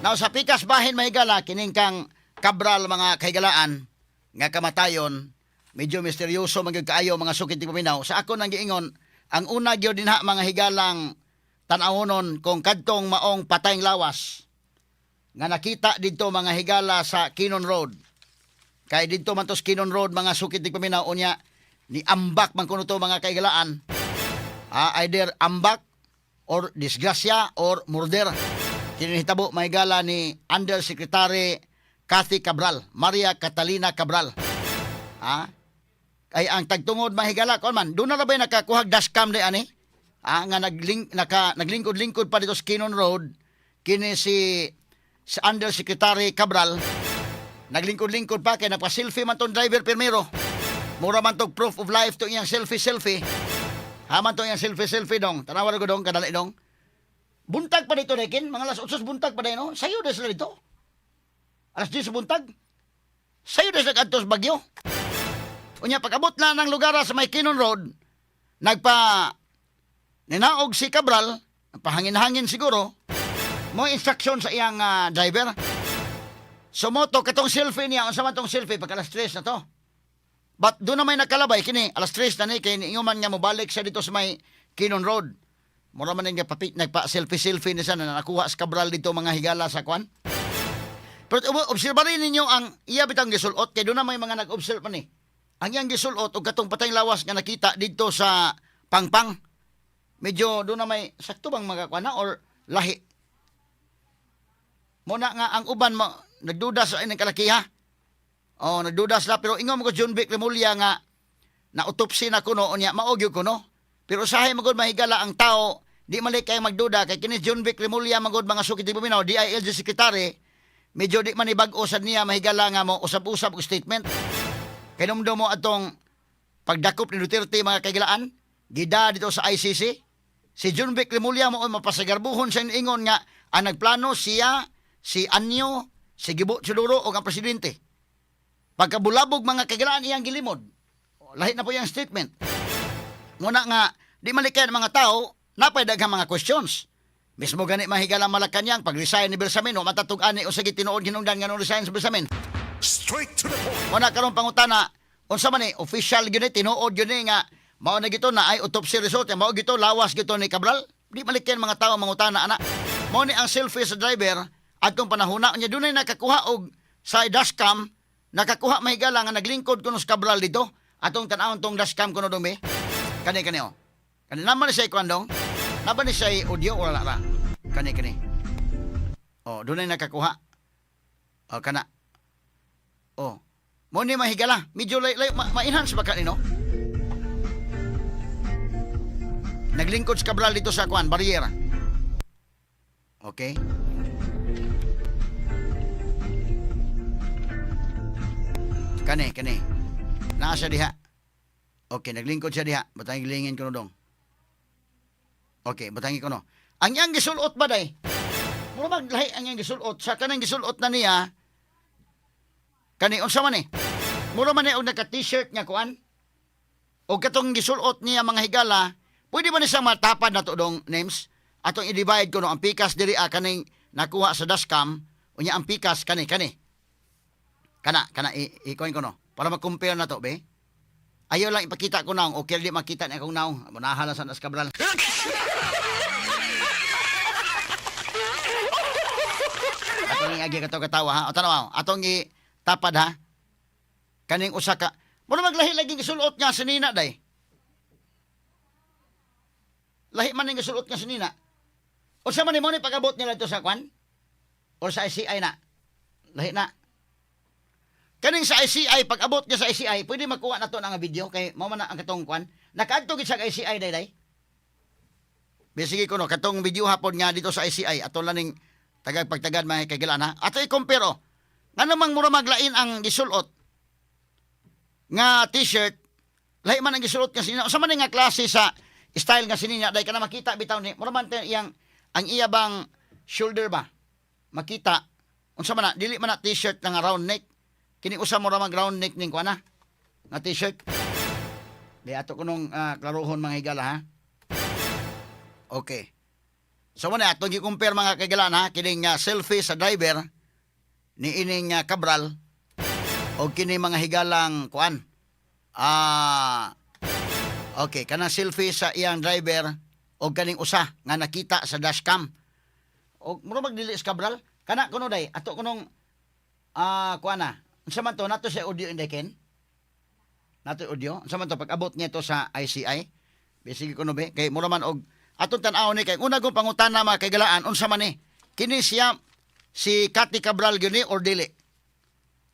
Now sa pikas bahin mahigala kining kang Cabral mga kahigalaan nga kamatayon medyo misteryoso magyud kaayo mga sukit ti paminaw. Sa ako nang giingon ang una gyud dinha mga higalang tan-awonon kung kadtong maong patayng lawas nga nakita didto mga higala sa Kinon Road. Kay didto man to sa Kinon Road mga sukit ti paminaw unya ni ambak man kuno to mga kahigalaan. Either ambak or disgrasya or murder. Kinihitabo mahigala ni Undersecretary Cathy Cabral, Maria Catalina Cabral. Ay ang tagtungod mahigala kon man, doon na ba nakakuhag dashcam de ani? Nga naglingkod-lingkod pa dito sa Kinon Road kini si Undersecretary Cabral. Naglingkod-lingkod pa kay napa-selfie man tong driver primero. Mura man tong proof of life to iyang selfie. Haman to iyang selfie dong. Tanawan ko dong kadali dong. Buntag pa dito Rekin, mga alas 8 buntag pa dito, no? Sayo na sila dito. Alas 10 buntag. Sayo na sila kantos Bagyo. Unya pag-abot na ng lugar sa may Kinon Road, ninaog si Cabral, pahangin-hangin siguro, mo instruction sa iyang driver. Sumoto katong selfie niya, ang sama tong selfie pag alas 3 na to. But doon na may nakalabay, kini, alas 3 na ni, kaya niinguman nga mo balik siya dito sa may Kinon Road. Mura man nga nagpa-selfie ni sana na nakuha sa Cabral dito mga higala sa kwan. Pero obserbarin ninyo ang iya bitang gisulot, kaya doon na may mga nag-observe man eh. Ang iyang gisulot o katong patayng lawas nga nakita dito sa Pangpang. Medyo doon na may sakto bang mga kwan na or lahi. Muna nga ang uban mo, nagduda sa inyong kalakiha. Nagduda sila pero ingon mo ko John Vic Remulla nga na autopsy na kuno unya maogyo kuno. Pero sahay magod mahigala ang tao, di mali kay magduda kay kini John Vic Remulla magod mga sukit ti paminaw, DILG secretary, medyo di man ibag-o sad niya mahigala nga mo usab-usab og statement. Kay numdo mo atong pagdakop ni Duterte mga kaigalaan, gida dito sa ICC. Si John Vic Remulla mo mapasagarbuhon sa ingon nga ang nagplano siya, si Anyo, si Gibo Chuduro o ang presidente. Pagkabulabog mga kaigalaan iyang gilimod. Lahi na po yung statement. Muna nga, di malikay mga tao, napay daghang mga questions. Mismo gani mahigala Malacanang, pag-resign ni Bersamin, o matatug-ani o sige tinuod hinungdan nga nung resign sa Bersamin. Straight to the point. Muna karong pangutana, unsa man ni, official yun tinuod yun nga, mao na gito na ay autopsy result, mao gito, lawas gito ni Cabral. Di malikay mga tao mangutana, ana. Mao ni ang selfie sa driver, at kung panahuna niya, doon ay nakakuha og sa dashcam, nakakuha mahigala nga naglingkod kuno sa Cabral dito, atong tanawon tong dashcam kuno dumi. Kani o. Kani naman ni siya ikondong. Naman ni siya audio o wala ra. Kani. Doon ay nakakuha. Kana. Mo ni mahigala. Medyo ma-enhance ba kanino? Naglingkod sa Cabral dito sa kwan, barriera. Okay. Kani. Naa siya diha. Okay, naglingkod siya diha. Batangi gilingin ko no dong. Okay, batangi ko no. Ang iyang gisulot ba day? Mura maglahi ang iyang gisulot. Sa kanang gisulot na niya, unsa man eh? Mura man eh, og naka-t-shirt nga kuan. O katong gisulot niya mga higala, pwede ba ni siyang matapad na to dong names? Atong i-divide ko no, ang pikas diri kaning nakuha sa dashcam, unya ang pikas, kani. Kana, i-coin ko no. Para mag-compare na to, be? Ayaw lang ipakita ko naong, okay di makita niya kong naong. Munahala sa nas Cabral. Atong i-agi katawa ha. O tanaw, atong i-tapad ha. Kaning usa ka. Muna maglahi lagi gisulot niya sa nina, day. Lahi man yung gisulot niya sa nina. O sa man mo ni pag-abot nila ito sa kwan? O sa ICI na? Lahi na. Kaning sa ICI, pag abot niya sa ICI, pwede makuha na to ng video, kay mo man ang katong kwan. Nakaadto gid sa ICI, day. Bisigi ko no, katong video hapon nga dito sa ICI, ato laning tagag-pagtagad mga kaigalaan ha. Ato i-compare o. Nga namang mura maglain ang gisulot nga t-shirt, lahi man ang gisulot nga sinina. Sa man nga klase sa style nga sinina, day ka na makita bitaw ni, mura man iyang, ang iya bang shoulder ba? Makita. Unsa man na, dili man na t-shirt nga round neck. Kini usa mo ra mag round neck ning kuana nga t-shirt. Di ato kunong klaruhon mga higala ha. Okay. So mo na atong gi-compare mga kaigalaan ha, kining selfie sa driver ni ining Cabral o kini mga higalang kuan. Okay, kanang selfie sa iyang driver o kaning usa nga nakita sa dashcam. O muro magdili sa Cabral, kana kuno day ato kunong kuan na. Unsa man to nato sa audio indiken? Nato audio. Unsa man to pag abot niya to sa ICI? Bisigi kuno be kay mura man og atong tan-aw ni kay una kong pangutana mga kaigalaan unsa man ni? Kini siya si Cathy Cabral gyud ni or dili?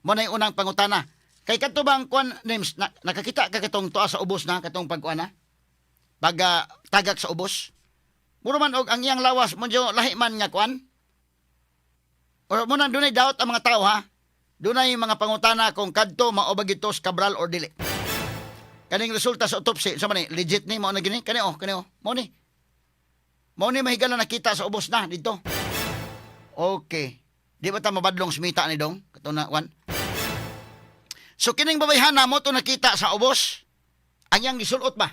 Mo na unang pangutana. Kay kadto bang kuan names nakakita ka katong tuwa sa ubos na katong pagkuan na? Pag tagak sa ubos. Mura man og ang iyang lawas mo lahi man nga kuan. Or mo nang dunay doubt ang mga tao ha. Dunay mga pangutana kung kadto mao ba gito si Cabral or dili. Kaning resulta sa autopsy sa man ni legit ni mao na gini kani mo ni. Mao ni mahigala nakita sa ubos na dito. Okay. Di ba ta mabadlong smita ni dong kato na kuan. So kining babayhana mo to nakita sa ubos. Ang yang gisulot ba?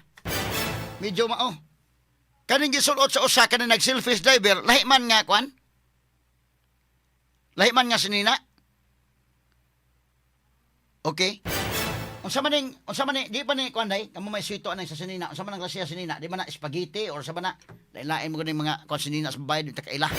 Medyo mao. Kaning gisulot sa usa kaning nag-selfie driver, lahi man nga kuan. Lahi man nga sinina. Okay. Unsa man ni di pa ni kuan day, kamo may sweeto anay sa sinina. Unsa man ang klase sa sinina? Di man na spaghetti or sa ba na lain mo kuning mga kuan sinina sa babae dito kaila.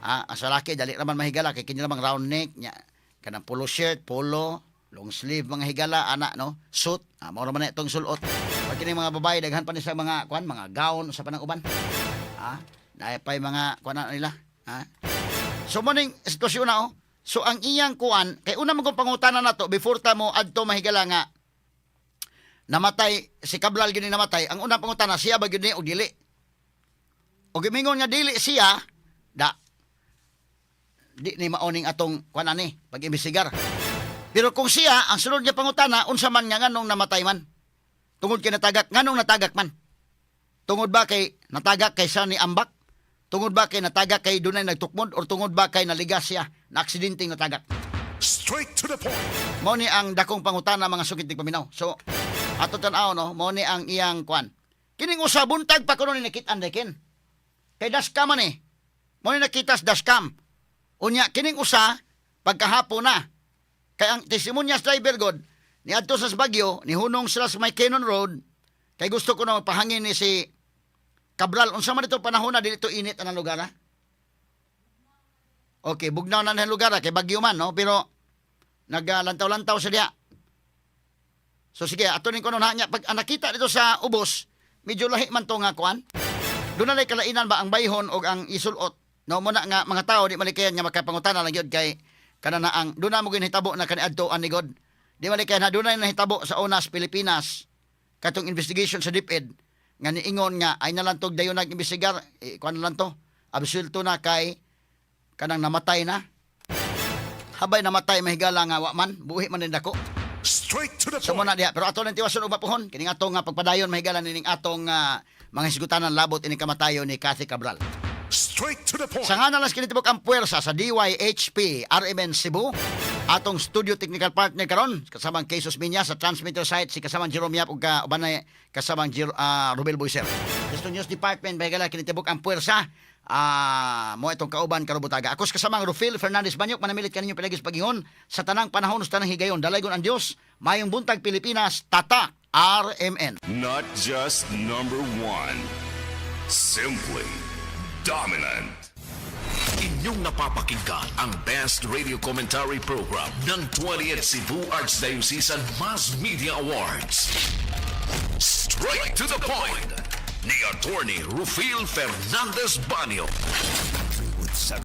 Ang sa laki dali raman mahigala kay kini lamang round neck nya. Kanang polo shirt, polo, long sleeve mga higala ana no suit mao man itong sulot pag kini mga babae daghan pa ni sa mga kuan mga gown sa panang uban naay pay mga kuan na nila so mo ning sitwasyon na so ang iyang kuan kay una mo kong pangutana nato before ta mo adto mahigala nga namatay si Cabral gyud ni namatay ang unang pangutana siya ba gyud ni o dili o gimingon nga dili siya di ni maoning atong kuan ani pag-imbestigar. Pero kung siya, ang sunod niya pangutana, unsa man nga nganong namatay man. Tungod kay natagak, nganong natagak man. Tungod ba kay natagak kay siya ni ambak? Tungod ba kay natagak kay dunay nagtukmod? Or tungod ba kay naligas siya na aksidenteng natagak? Straight to the point. Mao ni ang dakong pangutana mga sukit tig paminaw. So, ato tan-aw no, mao ni ang iyang kwan. Kining usa buntag pa kuno ni nakit-an deken. Kay dashcam man eh. Mao ni nakita sa dashcam. Unya kining usa pagkahapon na. Kay ang testimonyas driver god ni adto sa Baguio ni hunong sila sa may Cannon Road kay gusto ko na magpahangin ni si Cabral unsa man dito panahon na dito init ang lugar ha? Okay, bugnaw na ang lugar kay Baguio man no pero naglantaw-lantaw sa diha. So sige ato ning kuno na nya pag nakita dito sa ubos medyo lahi man to nga kuan. Doon na kalainan ba ang bayhon o ang isulot no mo na nga mga tao di malikayan nga makapangutana lang gyud kay kanana ang doon na mo ginhitabo na kaniadto anigod. Di man kay na doon na nahitabo sa UNAS Pilipinas katong investigation sa DepEd nga niingon nga ay nalantog dayon nag-imbestigar kuan lang to. Absulto na kay kanang namatay na. Habay namatay mahigala nga wa man buhi man din dako. Straight to the So point. muna diha pero ato nang tiwason og mapuhon kining atong pagpadayon mahigala nining atong mga hisgutanan labot ini kamatayon ni Cathy Cabral. Straight to the point. Sa nga nalas kinitibok ang puwersa sa DYHP RMN Cebu, atong studio technical partner karon kasamang Jesus Minya sa transmitter site si kasamang Jerome Yap ug uban kasamang Rubel Boyser. Gusto News Department bahigala kinitibok ang puwersa mo itong kauban karubutaga. Ako kasamang Rufil Fernandez Banyok manamilit kaninyo pilagis pagingon sa tanang panahon sa tanang higayon. Dalaygon ang Dios, mayong buntag Pilipinas, tatak RMN. Not just number one. Simply dominant. Inyong napapakinggan ang best radio commentary program ng 20th Cebu Archdiocesan Mass Media Awards. Straight to the point ni Attorney Rufil Fernandez Banyo.